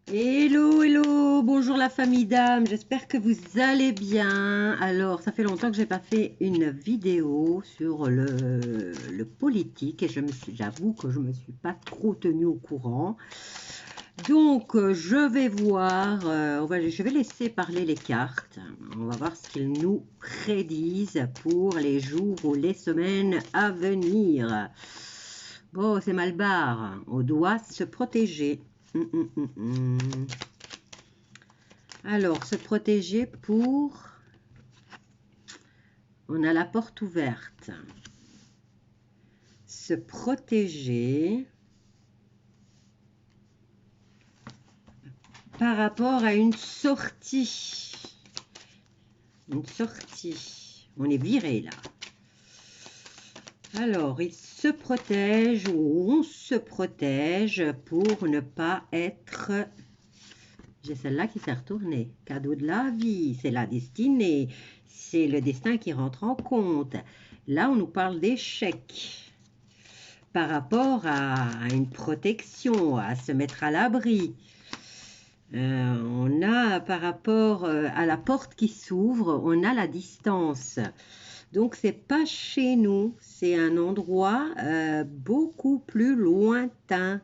Hello, hello, bonjour la famille d'âme, j'espère que vous allez bien. Alors, ça fait longtemps que j'ai pas fait une vidéo sur le politique et j'avoue que je me suis pas trop tenue au courant. Donc, je vais voir, je vais laisser parler les cartes. On va voir ce qu'ils nous prédisent pour les jours ou les semaines à venir. Bon, c'est mal barre, on doit se protéger. Hum. Alors, se protéger pour... On a la porte ouverte. Se protéger par rapport à une sortie. Une sortie. On est viré là. Alors, il se protège ou on se protège pour ne pas être... J'ai celle-là qui s'est retournée. Cadeau de la vie, c'est la destinée. C'est le destin qui rentre en compte. Là, on nous parle d'échec par rapport à une protection, à se mettre à l'abri. On a par rapport à la porte qui s'ouvre, on a la distance. Donc, c'est pas chez nous, c'est un endroit beaucoup plus lointain.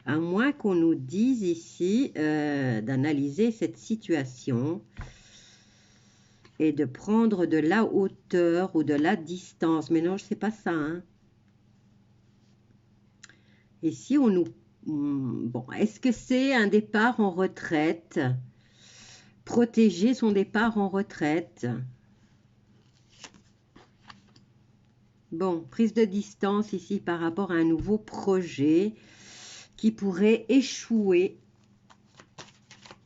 À moins qu'on nous dise ici d'analyser cette situation et de prendre de la hauteur ou de la distance. Mais non, c'est pas ça. Hein. Ici, on nous... Bon, est-ce que c'est un départ en retraite? Protéger son départ en retraite. Bon, prise de distance ici par rapport à un nouveau projet qui pourrait échouer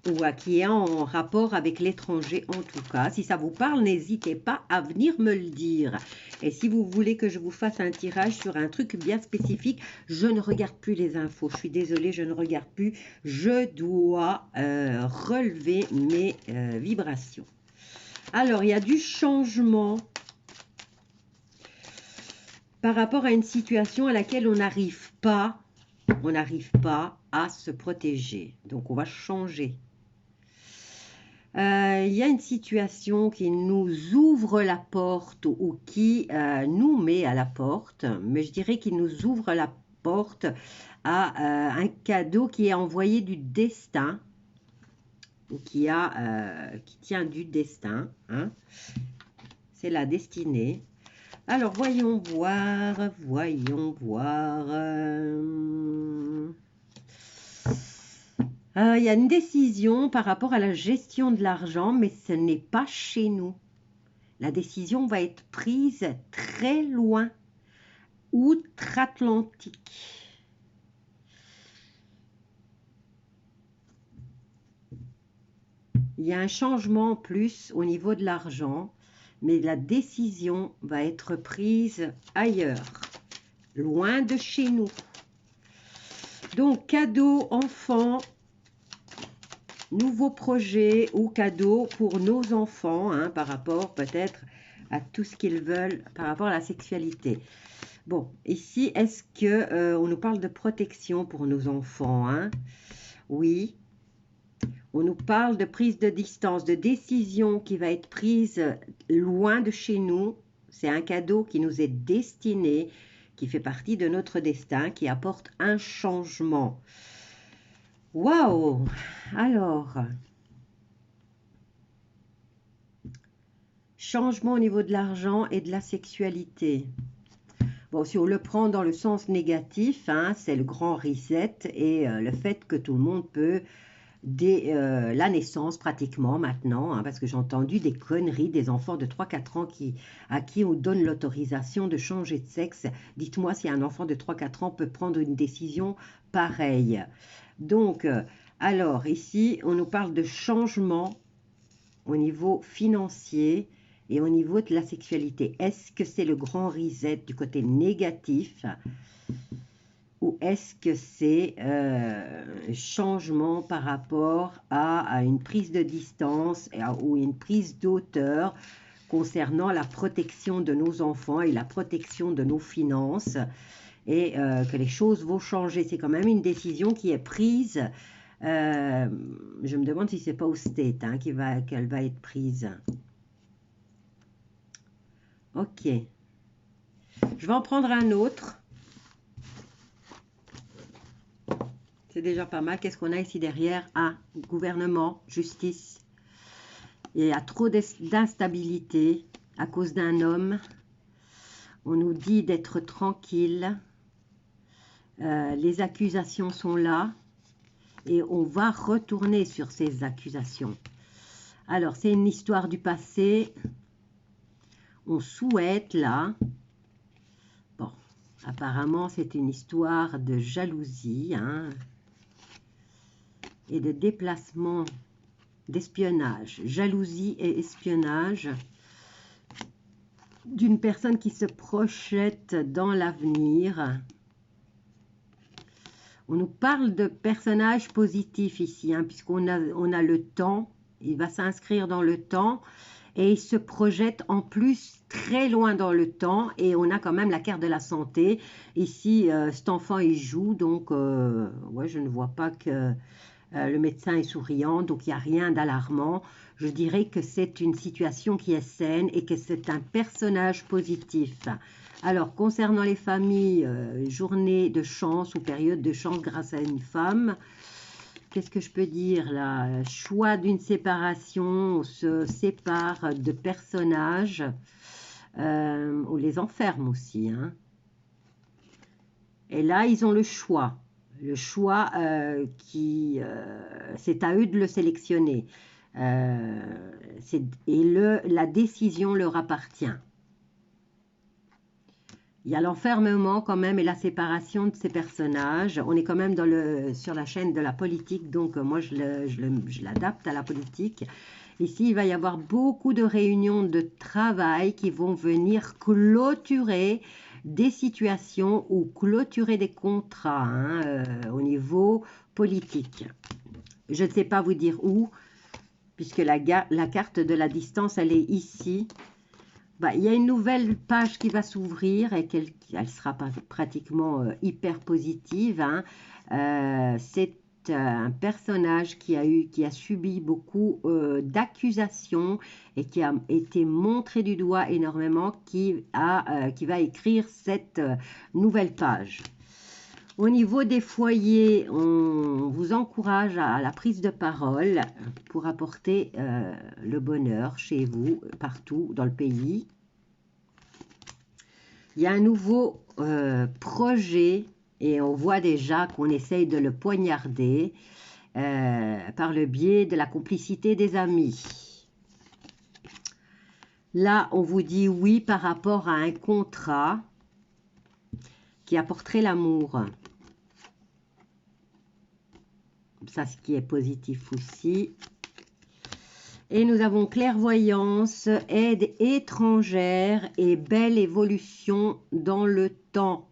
ou qui est en rapport avec l'étranger en tout cas. Si ça vous parle, n'hésitez pas à venir me le dire. Et si vous voulez que je vous fasse un tirage sur un truc bien spécifique, je ne regarde plus les infos. Je suis désolée, je ne regarde plus. Je dois relever mes vibrations. Alors, il y a du changement par rapport à une situation à laquelle on n'arrive pas à se protéger. Donc, on va changer. Il y a une situation qui nous ouvre la porte ou qui nous met à la porte, mais je dirais qu'il nous ouvre la porte à un cadeau qui est envoyé du destin ou qui tient du destin. Hein. C'est la destinée. Alors, voyons voir. Il y a une décision par rapport à la gestion de l'argent, mais ce n'est pas chez nous. La décision va être prise très loin, outre-Atlantique. Il y a un changement en plus au niveau de l'argent, mais la décision va être prise ailleurs, loin de chez nous. Donc, cadeau enfant, nouveau projet ou cadeau pour nos enfants, hein, par rapport peut-être à tout ce qu'ils veulent, par rapport à la sexualité. Bon, ici, est-ce que on nous parle de protection pour nos enfants, hein? Oui. On nous parle de prise de distance, de décision qui va être prise loin de chez nous. C'est un cadeau qui nous est destiné, qui fait partie de notre destin, qui apporte un changement. Waouh! Alors, changement au niveau de l'argent et de la sexualité. Bon, si on le prend dans le sens négatif, hein, c'est le grand reset et le fait que tout le monde peut, dès la naissance pratiquement maintenant, hein, parce que j'ai entendu des conneries des enfants de 3-4 ans à qui on donne l'autorisation de changer de sexe. Dites-moi si un enfant de 3-4 ans peut prendre une décision pareille. Donc, alors ici, on nous parle de changement au niveau financier et au niveau de la sexualité. Est-ce que c'est le grand reset du côté négatif ou est-ce que c'est changement par rapport à une prise de distance ou une prise d'auteur concernant la protection de nos enfants et la protection de nos finances et que les choses vont changer. C'est quand même une décision qui est prise Je me demande si c'est pas au state hein, qu'elle va être prise. Ok. Je vais en prendre un autre. C'est déjà pas mal. Qu'est-ce qu'on a ici derrière? Ah, gouvernement, justice. Il y a trop d'instabilité à cause d'un homme. On nous dit d'être tranquille. Les accusations sont là. Et on va retourner sur ces accusations. Alors, c'est une histoire du passé. On souhaite, là... Bon, apparemment, c'est une histoire de jalousie, hein, et de déplacement, d'espionnage. Jalousie et espionnage d'une personne qui se projette dans l'avenir. On nous parle de personnages positifs ici, hein, puisqu'on a le temps. Il va s'inscrire dans le temps et il se projette en plus très loin dans le temps. Et on a quand même la carte de la santé. Ici, cet enfant, il joue, donc ouais, je ne vois pas que le médecin est souriant, donc il n'y a rien d'alarmant. Je dirais que c'est une situation qui est saine et que c'est un personnage positif. Alors, concernant les familles, journée de chance ou période de chance grâce à une femme, qu'est-ce que je peux dire là? Choix d'une séparation, on se sépare de personnages, on les enferme aussi, hein. Et là, ils ont le choix. Le choix, c'est à eux de le sélectionner. Et la décision leur appartient. Il y a l'enfermement quand même et la séparation de ces personnages. On est quand même sur la chaîne de la politique, donc moi je l'adapte à la politique. Ici, il va y avoir beaucoup de réunions de travail qui vont venir clôturer des situations ou clôturer des contrats hein, au niveau politique. Je ne sais pas vous dire où, puisque la carte de la distance, elle est ici. Bah, il y a une nouvelle page qui va s'ouvrir et elle sera pratiquement hyper positive. Hein. C'est un personnage qui a subi beaucoup d'accusations et qui a été montré du doigt énormément, qui va écrire cette nouvelle page. Au niveau des foyers, on vous encourage à la prise de parole pour apporter le bonheur chez vous, partout dans le pays. Il y a un nouveau projet et on voit déjà qu'on essaye de le poignarder par le biais de la complicité des amis. Là, on vous dit oui par rapport à un contrat qui apporterait l'amour. Ça, ce qui est positif aussi. Et nous avons clairvoyance, aide étrangère et belle évolution dans le temps.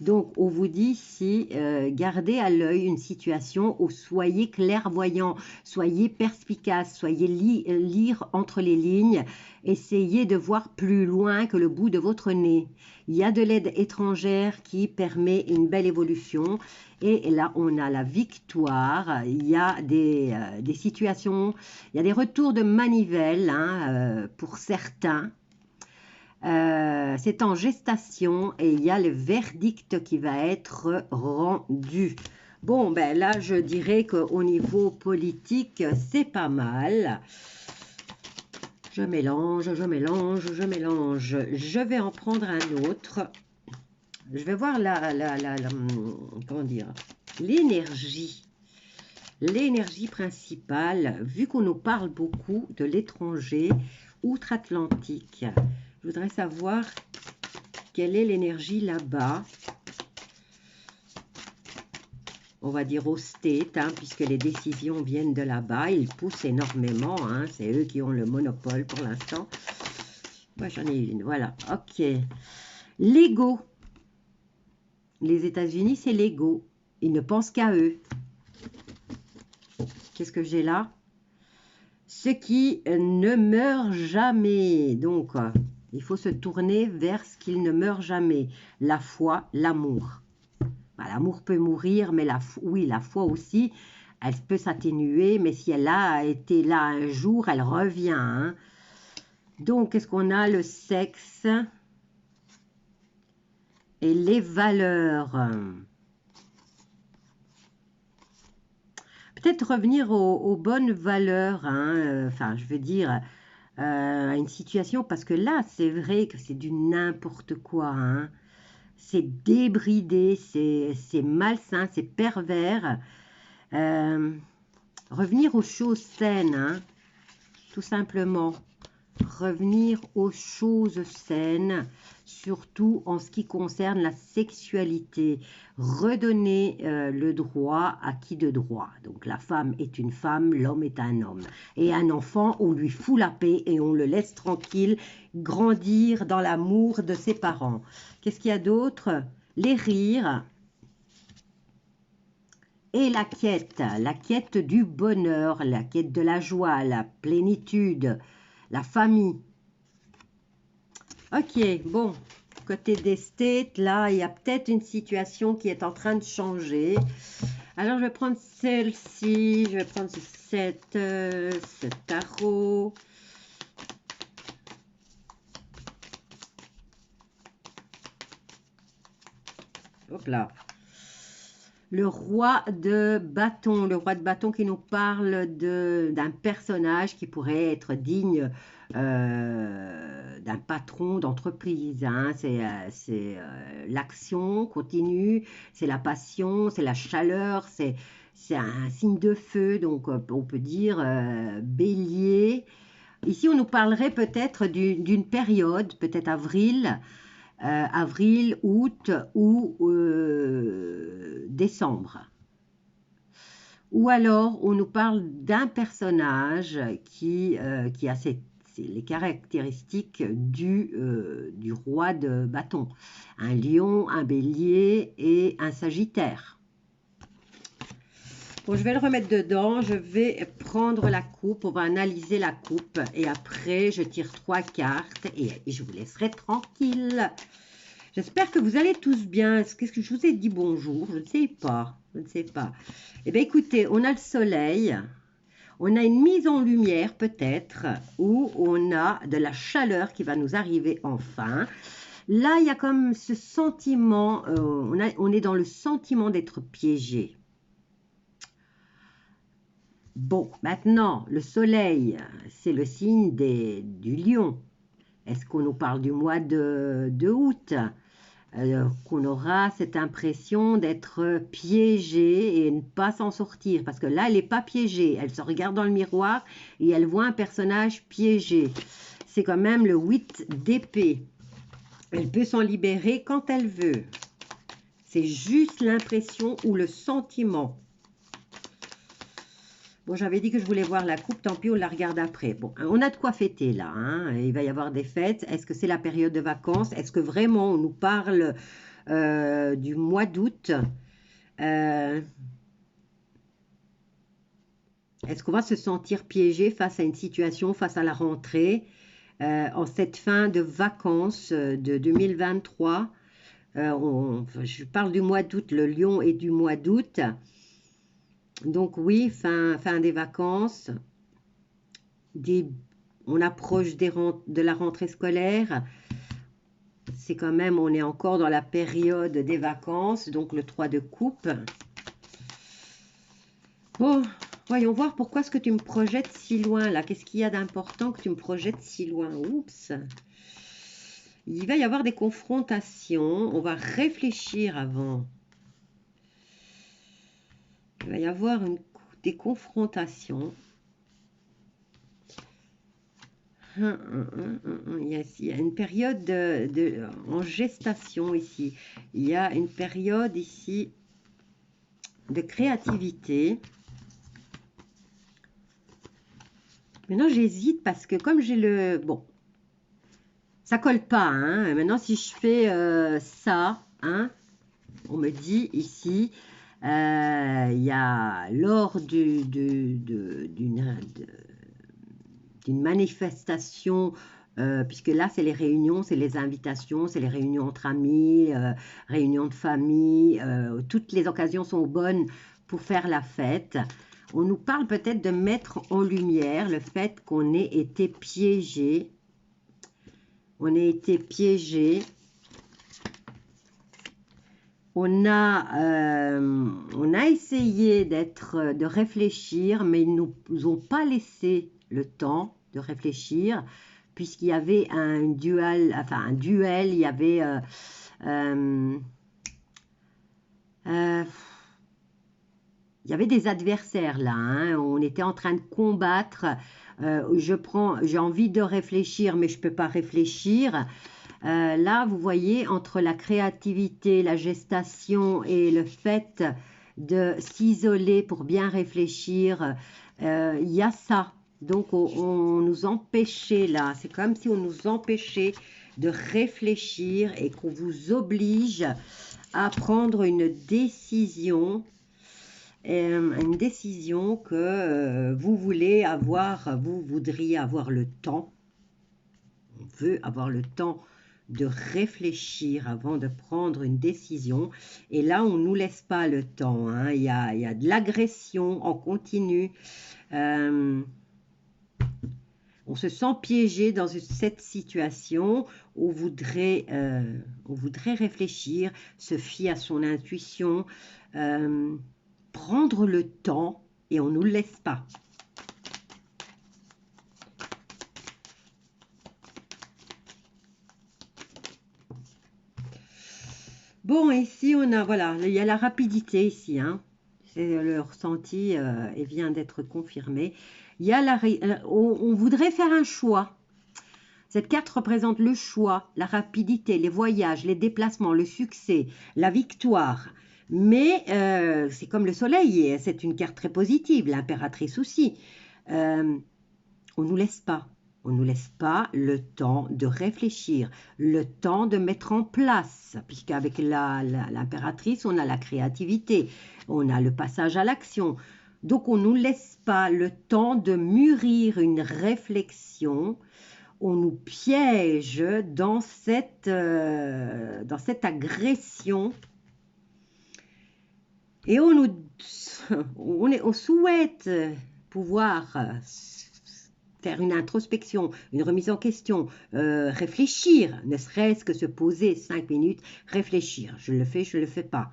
Donc, on vous dit ici, gardez à l'œil une situation où soyez clairvoyant, soyez perspicace, soyez lire entre les lignes, essayez de voir plus loin que le bout de votre nez. Il y a de l'aide étrangère qui permet une belle évolution. Et là, on a la victoire. Il y a des situations, il y a des retours de manivelle hein, pour certains. C'est en gestation et il y a le verdict qui va être rendu. Bon, ben là, je dirais qu'au niveau politique, c'est pas mal. Je mélange, je mélange, je mélange. Je vais en prendre un autre. Je vais voir comment dire, l'énergie. L'énergie principale, vu qu'on nous parle beaucoup de l'étranger outre-Atlantique. Je voudrais savoir quelle est l'énergie là-bas. On va dire au state, hein, puisque les décisions viennent de là-bas. Ils poussent énormément. Hein, c'est eux qui ont le monopole pour l'instant. Moi, j'en ai une. Voilà. OK. L'ego. Les États-Unis, c'est l'ego. Ils ne pensent qu'à eux. Qu'est-ce que j'ai là? Ce qui ne meurt jamais. Donc, il faut se tourner vers ce qui ne meurt jamais. La foi, l'amour. l'amour peut mourir, mais oui, la foi aussi, elle peut s'atténuer, mais si elle a été là un jour, elle revient. Hein. Donc, qu'est-ce qu'on a? Le sexe et les valeurs. Peut-être revenir aux bonnes valeurs, hein, enfin, je veux dire, à une situation, parce que là, c'est vrai que c'est du n'importe quoi, hein. C'est débridé, c'est malsain, c'est pervers. Revenir aux choses saines, hein, tout simplement. Revenir aux choses saines, surtout en ce qui concerne la sexualité. Redonner le droit à qui de droit. Donc la femme est une femme, l'homme est un homme. Et un enfant, on lui fout la paix et on le laisse tranquille grandir dans l'amour de ses parents. Qu'est-ce qu'il y a d'autre? Les rires. Et la quête du bonheur, la quête de la joie, la plénitude, la famille. Ok, bon, côté d'esthète, là, il y a peut-être une situation qui est en train de changer. Alors, je vais prendre celle-ci, je vais prendre ce tarot. Hop là. Le roi de bâton qui nous parle d'un personnage qui pourrait être digne d'un patron d'entreprise. Hein. C'est l'action continue, c'est la passion, c'est la chaleur, c'est un signe de feu, donc on peut dire bélier. Ici, on nous parlerait peut-être d'une période, peut-être avril, août ou décembre. Ou alors, on nous parle d'un personnage qui a les caractéristiques du roi de bâton. Un lion, un bélier et un sagittaire. Bon, je vais le remettre dedans, je vais prendre la coupe, on va analyser la coupe et après je tire 3 cartes et je vous laisserai tranquille. J'espère que vous allez tous bien. Qu'est-ce que je vous ai dit bonjour? Je ne sais pas, je ne sais pas. Eh bien écoutez, on a le soleil, on a une mise en lumière peut-être, ou on a de la chaleur qui va nous arriver enfin. Là, il y a comme ce sentiment, on est dans le sentiment d'être piégé. Bon, maintenant, le soleil, c'est le signe du lion. Est-ce qu'on nous parle du mois de août? Qu'on aura cette impression d'être piégé et ne pas s'en sortir. Parce que là, elle n'est pas piégée. Elle se regarde dans le miroir et elle voit un personnage piégé. C'est quand même le 8 d'épée. Elle peut s'en libérer quand elle veut. C'est juste l'impression ou le sentiment. Bon, j'avais dit que je voulais voir la coupe, tant pis, on la regarde après. Bon, on a de quoi fêter là, hein. Il va y avoir des fêtes. Est-ce que c'est la période de vacances? Est-ce que vraiment on nous parle du mois d'août? Est-ce qu'on va se sentir piégé face à une situation, face à la rentrée, en cette fin de vacances de 2023? Je parle du mois d'août, le lion est du mois d'août. Donc oui, fin des vacances, on approche de la rentrée scolaire. C'est quand même, on est encore dans la période des vacances, donc le 3 de coupe. Bon, voyons voir pourquoi est-ce que tu me projettes si loin là. Qu'est-ce qu'il y a d'important que tu me projettes si loin? Oups. Il va y avoir des confrontations. On va réfléchir avant. Il va y avoir des confrontations. Il y a une période en gestation ici. Il y a une période ici de créativité. Maintenant, j'hésite parce que comme j'ai le... Bon, ça colle pas. Hein. Maintenant, si je fais ça, hein, on me dit ici... il y a lors d'une manifestation puisque là, c'est les réunions, c'est les invitations, c'est les réunions entre amis, réunions de famille, toutes les occasions sont bonnes pour faire la fête. On nous parle peut-être de mettre en lumière le fait qu'on ait été piégé. On a été piégé. On a essayé de réfléchir, mais ils ne nous ont pas laissé le temps de réfléchir, puisqu'il y avait un duel, il y avait il y avait des adversaires là, hein. On était en train de combattre. J'ai envie de réfléchir, mais je ne peux pas réfléchir. Là, vous voyez, entre la créativité, la gestation et le fait de s'isoler pour bien réfléchir, il y a ça. Donc, on nous empêchait là, c'est comme si on nous empêchait de réfléchir et qu'on vous oblige à prendre une décision que vous voulez avoir, vous voudriez avoir le temps. On veut avoir le temps de réfléchir avant de prendre une décision. Et là, on ne nous laisse pas le temps, hein. Il y a de l'agression en continu. On se sent piégé dans cette situation. On voudrait réfléchir, se fier à son intuition, prendre le temps et on ne nous le laisse pas. Bon, ici, on a, voilà, il y a la rapidité ici, hein. C'est le ressenti et vient d'être confirmé. Il y a on voudrait faire un choix. Cette carte représente le choix, la rapidité, les voyages, les déplacements, le succès, la victoire. Mais c'est comme le soleil, c'est une carte très positive, l'impératrice aussi. On ne nous laisse pas. On ne nous laisse pas le temps de réfléchir, le temps de mettre en place, puisqu'avec l'impératrice, on a la créativité, on a le passage à l'action. Donc, on ne nous laisse pas le temps de mûrir une réflexion. On nous piège dans cette agression. Et on souhaite pouvoir faire une introspection, une remise en question, réfléchir, ne serait-ce que se poser 5 minutes, réfléchir. Je le fais, je ne le fais pas.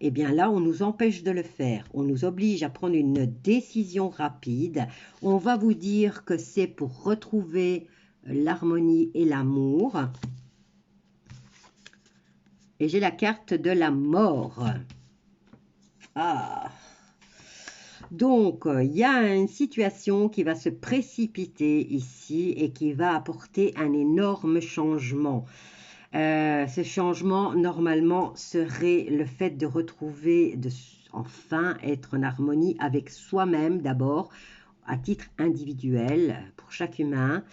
Eh bien là, on nous empêche de le faire. On nous oblige à prendre une décision rapide. On va vous dire que c'est pour retrouver l'harmonie et l'amour. Et j'ai la carte de la mort. Ah! Donc, il y a une situation qui va se précipiter ici et qui va apporter un énorme changement. Ce changement, normalement, serait le fait de retrouver, enfin être en harmonie avec soi-même d'abord, à titre individuel, pour chaque humain.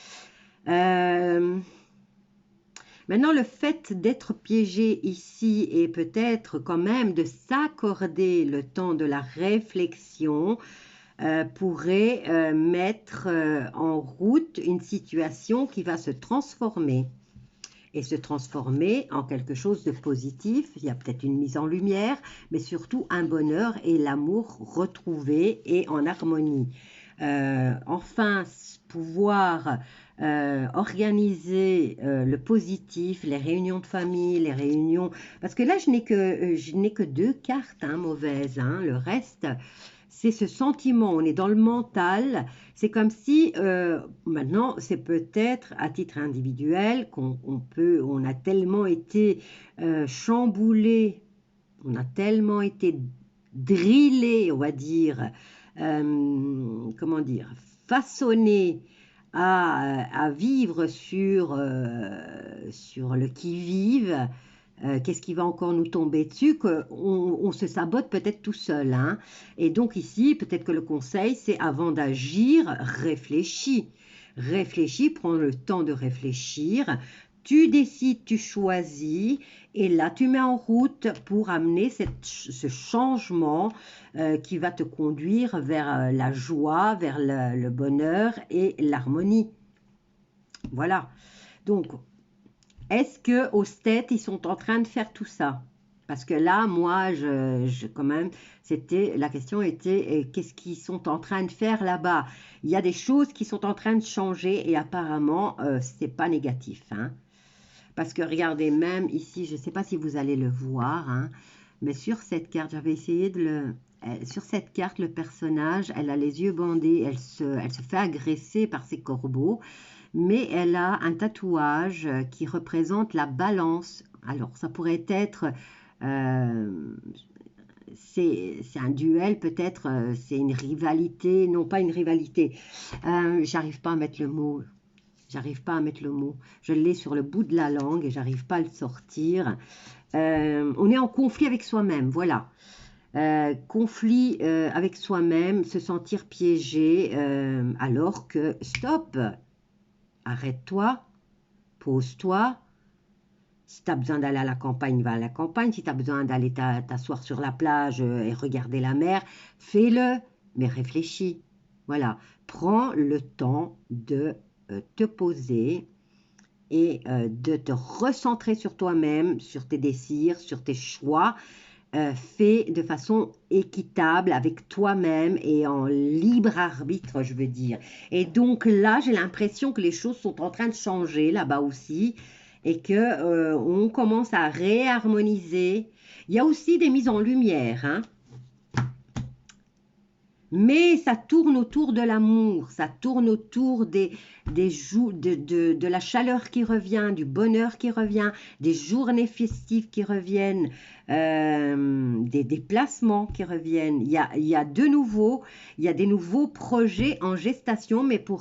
Maintenant, le fait d'être piégé ici et peut-être quand même de s'accorder le temps de la réflexion pourrait mettre en route une situation qui va se transformer et se transformer en quelque chose de positif. Il y a peut-être une mise en lumière, mais surtout un bonheur et l'amour retrouvés et en harmonie. Enfin, pouvoir organiser le positif, les réunions de famille, les réunions... Parce que là, je n'ai que 2 cartes mauvaises. Hein. Le reste, c'est ce sentiment. On est dans le mental. C'est comme si, maintenant, c'est peut-être à titre individuel on a tellement été chamboulé, on a tellement été drillé, on va dire, comment dire, façonné à vivre sur le qui-vive. Qu'est-ce qui va encore nous tomber dessus, qu'on se sabote peut-être tout seul. Hein. Et donc ici, peut-être que le conseil, c'est avant d'agir, réfléchis. Réfléchis, prends le temps de réfléchir. Tu décides, tu choisis, et là, tu mets en route pour amener ce changement qui va te conduire vers la joie, vers le bonheur et l'harmonie. Voilà. Donc, est-ce que au STET, ils sont en train de faire tout ça? Parce que là, moi, quand même, la question était, qu'est-ce qu'ils sont en train de faire là-bas? Il y a des choses qui sont en train de changer et apparemment, c'est pas négatif, hein. Parce que regardez, même ici, je ne sais pas si vous allez le voir, hein, mais sur cette carte, j'avais essayé de le... Sur cette carte, le personnage, elle a les yeux bandés, elle se fait agresser par ses corbeaux, mais elle a un tatouage qui représente la balance. Alors, ça pourrait être... c'est un duel peut-être, c'est une rivalité, non pas une rivalité, j'arrive pas à mettre le mot, j'arrive pas à mettre le mot, je l'ai sur le bout de la langue et j'arrive pas à le sortir. On est en conflit avec soi-même, voilà. Conflit avec soi-même, se sentir piégé, alors que stop, arrête-toi, pose-toi. Si tu as besoin d'aller à la campagne, va à la campagne. Si tu as besoin d'aller t'asseoir sur la plage et regarder la mer, fais-le, mais réfléchis. Voilà, prends le temps de te poser et de te recentrer sur toi-même, sur tes désirs, sur tes choix. Fais de façon équitable avec toi-même et en libre arbitre, je veux dire. Et donc là, j'ai l'impression que les choses sont en train de changer là-bas aussi et que on commence à réharmoniser. Il y a aussi des mises en lumière, hein. Mais ça tourne autour de l'amour, ça tourne autour de la chaleur qui revient, du bonheur qui revient, des journées festives qui reviennent, des déplacements qui reviennent. Il y a des nouveaux projets en gestation, mais pour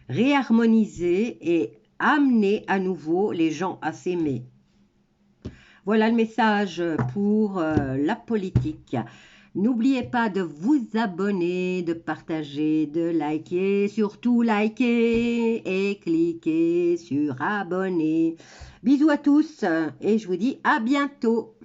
réharmoniser et amener à nouveau les gens à s'aimer. Voilà le message pour la politique. N'oubliez pas de vous abonner, de partager, de liker, surtout liker et cliquer sur abonner. Bisous à tous et je vous dis à bientôt.